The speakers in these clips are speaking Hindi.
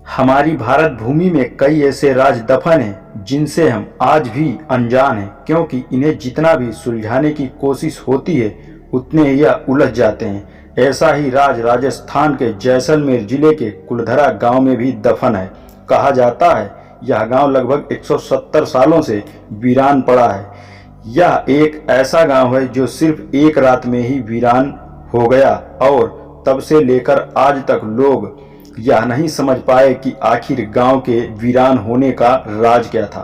हमारी भारत भूमि में कई ऐसे राज दफन हैं जिनसे हम आज भी अनजान हैं, क्योंकि इन्हें जितना भी सुलझाने की कोशिश होती है उतने यह उलझ जाते हैं। ऐसा ही राज राजस्थान के जैसलमेर जिले के कुलधरा गांव में भी दफन है। कहा जाता है यह गांव लगभग 170 सालों से वीरान पड़ा है। यह एक ऐसा गांव है जो सिर्फ एक रात में ही वीरान हो गया और तब से लेकर आज तक लोग यह नहीं समझ पाए कि आखिर गांव के वीरान होने का राज क्या था।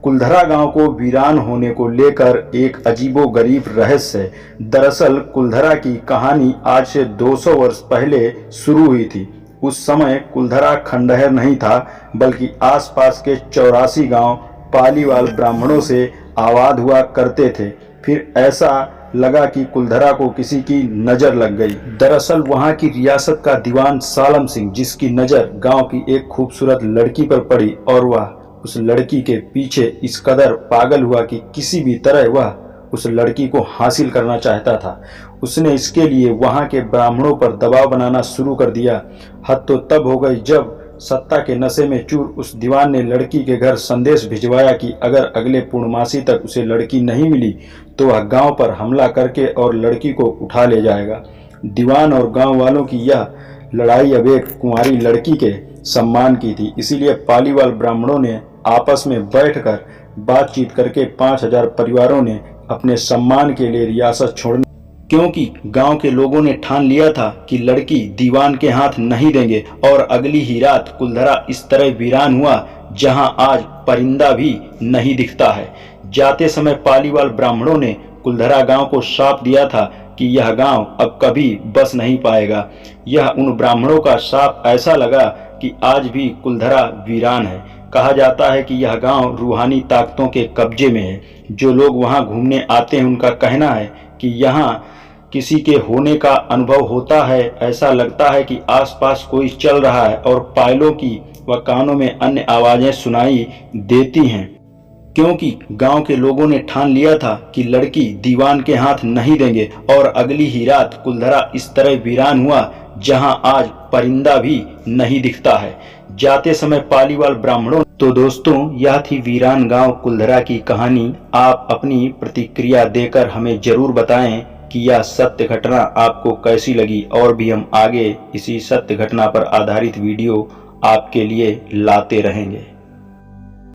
कुलधरा गांव को वीरान होने को लेकर एक अजीबोगरीब रहस्य है। दरअसल कुलधरा की कहानी आज से 200 वर्ष पहले शुरू हुई थी। उस समय कुलधरा खंडहर नहीं था, बल्कि आसपास के 84 गांव पालीवाल ब्राह्मणों से आबाद हुआ करते थे। फिर ऐसा लगा कि कुलधरा को किसी की नजर लग गई। दरअसल वहां की रियासत का दीवान सालम सिंह, जिसकी नजर गांव की एक खूबसूरत लड़की पर पड़ी और वह उस लड़की के पीछे इस कदर पागल हुआ कि किसी भी तरह वह उस लड़की को हासिल करना चाहता था। उसने इसके लिए वहां के ब्राह्मणों पर दबाव बनाना शुरू कर दिया। हद तो तब हो गई जब सत्ता के नशे में चूर उस दीवान ने लड़की के घर संदेश भिजवाया कि अगर अगले पूर्णमासी तक उसे लड़की नहीं मिली तो वह गांव पर हमला करके और लड़की को उठा ले जाएगा। दीवान और गांव वालों की यह लड़ाई अब एक कुंवारी लड़की के सम्मान की थी। इसीलिए पालीवाल ब्राह्मणों ने आपस में बैठकर बातचीत करके 5000 परिवारों ने अपने सम्मान के लिए रियासत छोड़ने, क्योंकि गांव के लोगों ने ठान लिया था कि लड़की दीवान के हाथ नहीं देंगे। और अगली ही रात कुलधरा इस तरह वीरान हुआ जहां आज परिंदा भी नहीं दिखता है। जाते समय पालीवाल ब्राह्मणों ने कुलधरा गांव को शाप दिया था कि यह गांव अब कभी बस नहीं पाएगा। यह उन ब्राह्मणों का शाप ऐसा लगा कि आज भी कुलधरा वीरान है। कहा जाता है कि यह गांव रूहानी ताकतों के कब्जे में है। जो लोग वहां घूमने आते हैं उनका कहना है कि यहाँ किसी के होने का अनुभव होता है। ऐसा लगता है कि आसपास कोई चल रहा है और पायलों की व कानों में अन्य आवाजें सुनाई देती हैं, क्योंकि गांव के लोगों ने ठान लिया था कि लड़की दीवान के हाथ नहीं देंगे। और अगली ही रात कुलधरा इस तरह वीरान हुआ जहां आज परिंदा भी नहीं दिखता है। जाते समय पालीवाल ब्राह्मणों। तो दोस्तों, यह थी वीरान गांव कुलधरा की कहानी। आप अपनी प्रतिक्रिया देकर हमें जरूर बताएं कि यह सत्य घटना आपको कैसी लगी, और भी हम आगे इसी सत्य घटना पर आधारित वीडियो आपके लिए लाते रहेंगे।